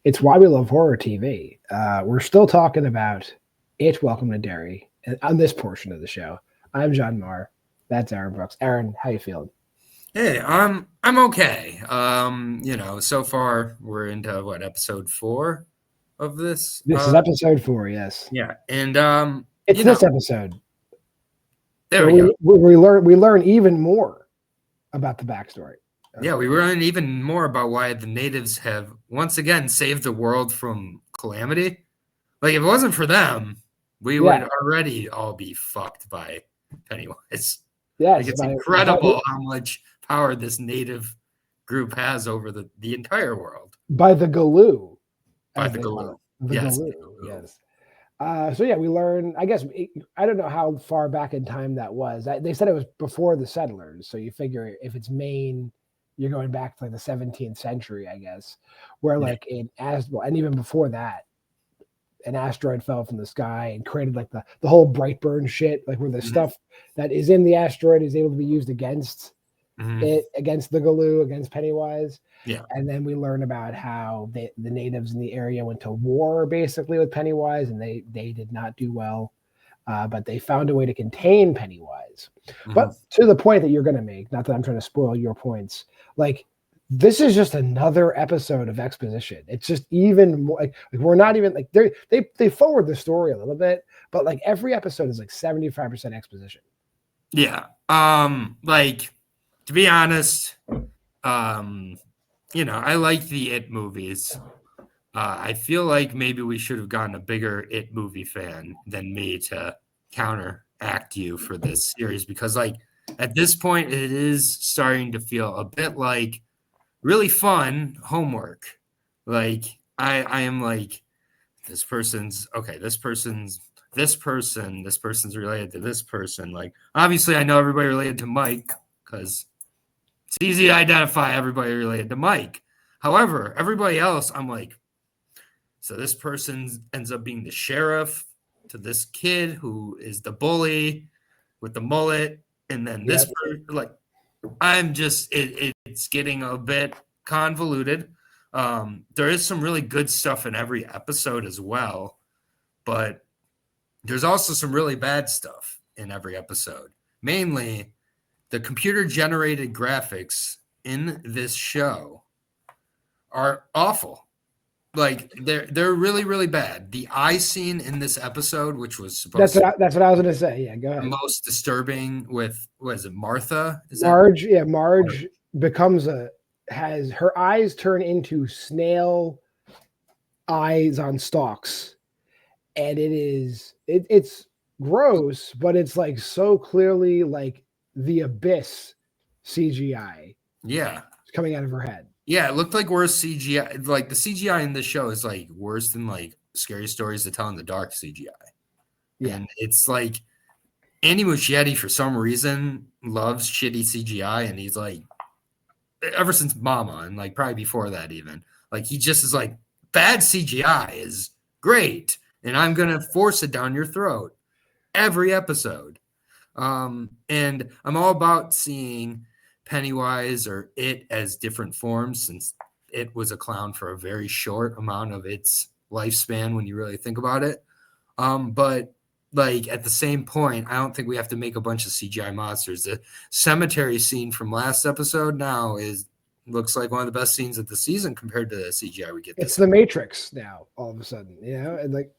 It's why we love horror TV. We're still talking about It, Welcome to Derry on this portion of the show. I'm JWMaher. That's Aaron Brooks. Aaron, how you feeling? Hey, I'm okay. So far we're into what, episode 4 of this? This is episode 4, yes. Yeah, and it's this episode. There we go. We learn even more about the backstory. Yeah, we learn even more about why the natives have once again saved the world from calamity. Like, if it wasn't for them, we would already all be fucked by Pennywise. Yeah, like, it's incredible how much power this native group has over the entire world. By the Galoo. By the Galoo. Yes. Yes. We learn, I guess, I don't know how far back in time that was. They said it was before the settlers. So you figure if it's Maine, you're going back to like the 17th century, I guess, where like in Aswell, and even before that, an asteroid fell from the sky and created like the whole Brightburn shit, like where the stuff that is in the asteroid is able to be used against it, against the Galoo, against Pennywise. Yeah. And then we learn about how the natives in the area went to war basically with Pennywise, and they did not do well. But they found a way to contain Pennywise. But to the point that you're going to make, not that I'm trying to spoil your points, like this is just another episode of exposition. It's just even more like we're not even like they forward the story a little bit, but like every episode is like 75% exposition. Yeah. Like, to be honest, I like the It movies. I feel like maybe we should have gotten a bigger It movie fan than me to counteract you for this series, because like at this point it is starting to feel a bit like really fun homework. Like I am like, this person's related to this person. Like, obviously I know everybody related to Mike because it's easy to identify everybody related to Mike. However, everybody else, I'm like, so this person ends up being the sheriff to this kid who is the bully with the mullet. And then this person, like, I'm just, it's getting a bit convoluted. There is some really good stuff in every episode as well, but there's also some really bad stuff in every episode. Mainly, the computer-generated graphics in this show are awful. Like, they're really, really bad. The eye scene in this episode, which was supposed that's what I was going to say. Yeah, go ahead. The most disturbing with, what is it, Martha? Marge becomes has her eyes turn into snail eyes on stalks. And it's gross, but it's like so clearly like the Abyss CGI. Yeah. Coming out of her head. Yeah, it looked like worse CGI. Like, the CGI in this show is like worse than like Scary Stories to Tell in the Dark CGI. Yeah. And it's like Andy Muschietti, for some reason, loves shitty CGI, and he's like, ever since Mama, and like probably before that even, like he just is like, bad CGI is great, and I'm gonna force it down your throat every episode. And I'm all about seeing Pennywise or It as different forms, since It was a clown for a very short amount of its lifespan when you really think about it. But like at the same point, I don't think we have to make a bunch of CGI monsters. The cemetery scene from last episode now looks like one of the best scenes of the season compared to the CGI we get. It's the Matrix now, all of a sudden, and like,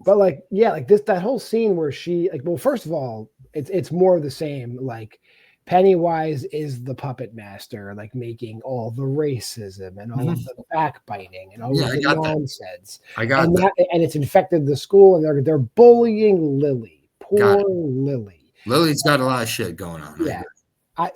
but like, yeah, like that whole scene where she like, well, first of all, it's more of the same. Like, Pennywise is the puppet master, like making all the racism and all of the backbiting and all of the nonsense. And it's infected the school, and they're bullying Lily. Poor Lily. Lily's got a lot of shit going on. Yeah.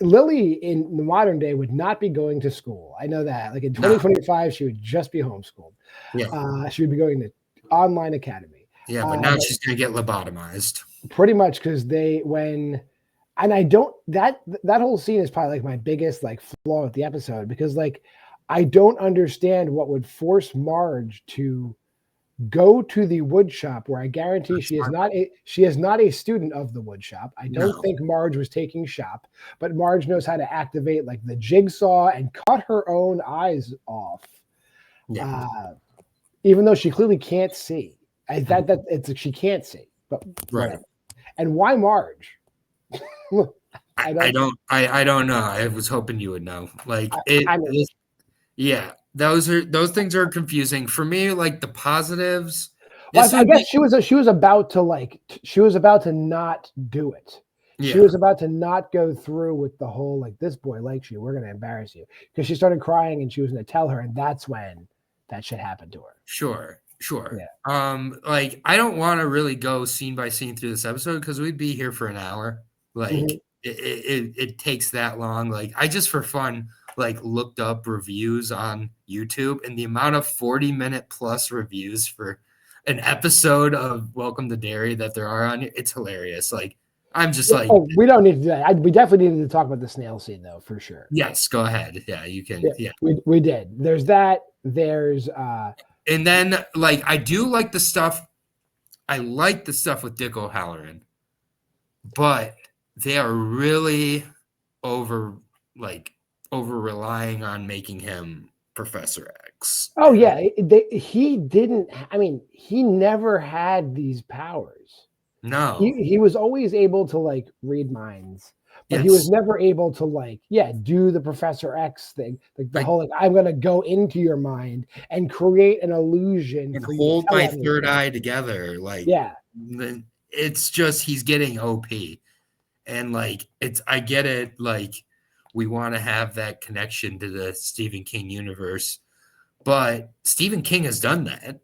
Lily in the modern day would not be going to school. I know that. Like in 2025, she would just be homeschooled. Yeah. She would be going to online academy. Yeah, but now she's going to get lobotomized. Pretty much, because and I don't, that whole scene is probably like my biggest like flaw with the episode, because like I don't understand what would force Marge to go to the wood shop, where I guarantee she is not a student of the wood shop. I don't think Marge was taking shop, but Marge knows how to activate like the jigsaw and cut her own eyes off. Yeah. even though she clearly can't see. She can't see, but whatever. And why Marge? I don't know. I was hoping you would know. Like those things are confusing for me. Like the positives. Well, I guess she was about to not do it. Yeah. She was about to not go through with the whole like, this boy likes you, we're going to embarrass you, because she started crying and she was going to tell her, and that's when that shit happened to her. Sure. Yeah. Like I don't want to really go scene by scene through this episode because we'd be here for an hour. Like it takes that long. Like I just for fun like looked up reviews on YouTube, and the amount of 40-minute plus reviews for an episode of Welcome to Derry that there are on it, it's hilarious. Like I'm just like, we don't need to do that. We definitely needed to talk about the snail scene though, for sure. Yes, go ahead. Yeah, you can. Yeah. We did. There's that. There's and then like I do like the stuff. I like the stuff with Dick O'Halloran, but they are really over relying on making him Professor X. Oh yeah, he didn't. I mean, he never had these powers. No, he was always able to like read minds, but he was never able to like do the Professor X thing, like the whole like I'm gonna go into your mind and create an illusion and hold my third eye together. Like it's just he's getting OP, and like I get it. Like we want to have that connection to the Stephen King universe, but Stephen King has done that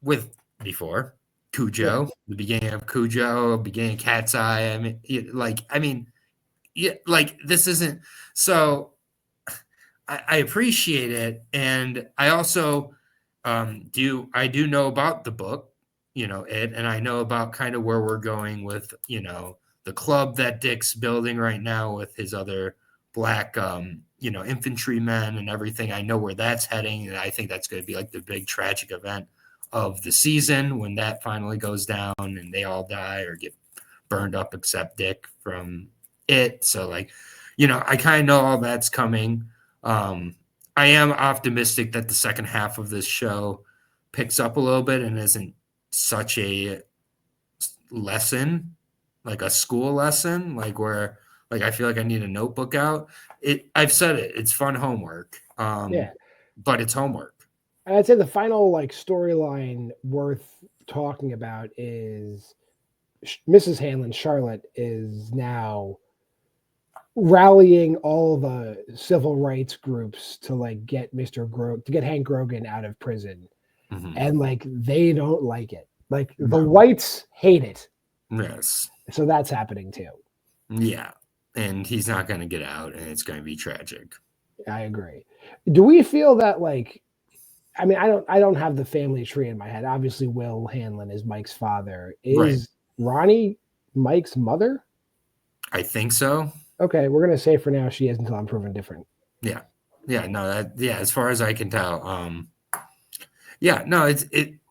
with before. Cujo, the beginning of Cujo, beginning of Cat's Eye. I mean, this isn't so. I appreciate it, and I also do know about the book, and I know about kind of where we're going with, the club that Dick's building right now with his other black, infantrymen and everything. I know where that's heading, and I think that's going to be like the big tragic event of the season when that finally goes down and they all die or get burned up except Dick from it. So like, I kind of know all that's coming. I am optimistic that the second half of this show picks up a little bit and isn't such a lesson, like a school lesson, like where like I feel like I need a notebook out. I've said it's fun homework. But it's homework. I'd say the final like storyline worth talking about is Mrs. Hanlon, Charlotte, is now rallying all the civil rights groups to like get Hank Grogan out of prison, and like they don't like it. Like the whites hate it. Yes. So that's happening too. Yeah, and he's not going to get out, and it's going to be tragic. I agree. Do we feel that like? I mean, I don't have the family tree in my head. Obviously, Will Hanlon is Mike's father. Is Ronnie Mike's mother? I think so. Okay, we're gonna say for now she is until I'm proven different. Yeah. As far as I can tell.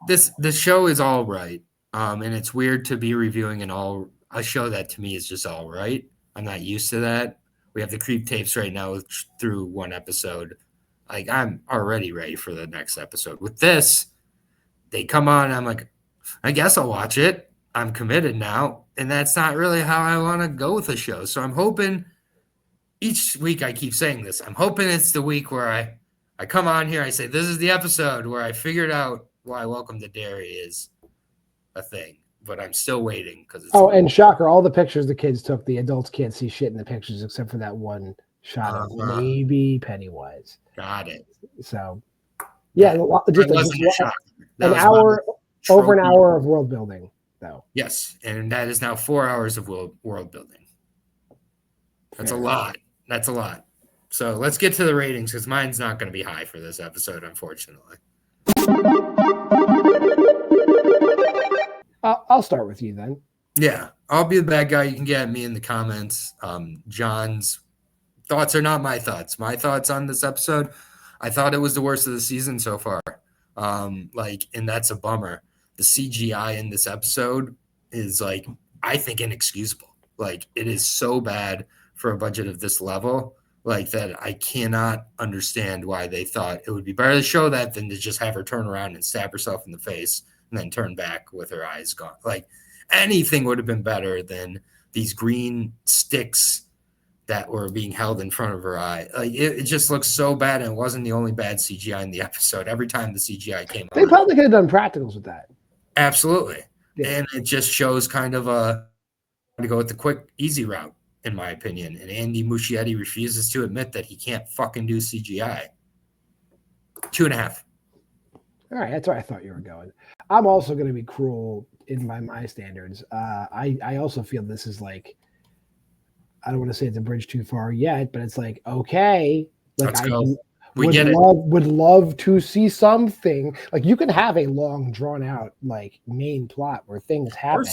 This show is all right. And it's weird to be reviewing a show that to me is just all right. I'm not used to that. We have the creep tapes right now through one episode. Like I'm already ready for the next episode. With this, they come on, and I'm like, I guess I'll watch it. I'm committed now. And that's not really how I want to go with the show. So I'm hoping each week I keep saying this. I'm hoping it's the week where I come on here, I say, this is the episode where I figured out why Welcome to Derry is a thing. But I'm still waiting because and shocker, all the pictures the kids took, the adults can't see shit in the pictures except for that one shot of maybe Pennywise. Got it. So, just an hour, over an hour of world building, though. Yes, and that is now 4 hours of world building. That's a lot. That's a lot. So let's get to the ratings because mine's not going to be high for this episode, unfortunately. I'll start with you then. Yeah, I'll be the bad guy. You can get at me in the comments. John's thoughts are not my thoughts. My thoughts on this episode, I thought it was the worst of the season so far. And that's a bummer. The CGI in this episode is I think inexcusable. Like it is so bad for a budget of this level. like that. I cannot understand why they thought it would be better to show that than to just have her turn around and stab herself in the face and then turn back with her eyes gone. Like anything would have been better than these green sticks that were being held in front of her eye. Like it just looks so bad, and it wasn't the only bad CGI in the episode. Every time the CGI came they probably could have done practicals with that. Absolutely. Yeah. And it just shows kind of to go with the quick, easy route, in my opinion. And Andy Muschietti refuses to admit that he can't fucking do CGI. 2.5. All right, that's where I thought you were going. I'm also going to be cruel in my standards. I also feel this is like, I don't want to say it's a bridge too far yet, but it's like, okay, like Let's I go. would love to see something. Like you can have a long, drawn out like main plot where things happen,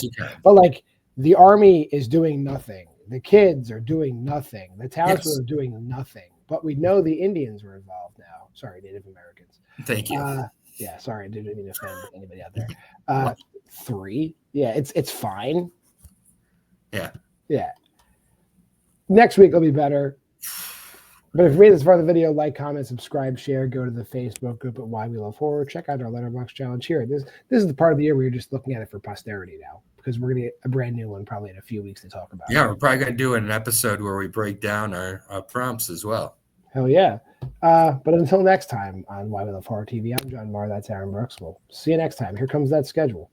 but like the army is doing nothing, the kids are doing nothing, the townspeople are doing nothing. But we know the Indians were involved now. Sorry, Native Americans. Thank you. Yeah, sorry, I didn't mean to offend anybody out there. 3. Yeah, it's fine. Yeah. Yeah. Next week will be better. But if you made this far in the video, like, comment, subscribe, share, go to the Facebook group at Why We Love Horror. Check out our Letterboxd challenge here. This is the part of the year where you're just looking at it for posterity now, because we're going to get a brand new one probably in a few weeks to talk about. Yeah, we're probably going to do an episode where we break down our prompts as well. Hell yeah. But until next time on Why We Love Horror TV, I'm JWMaher. That's Aaron Brooks. We'll see you next time. Here comes that schedule.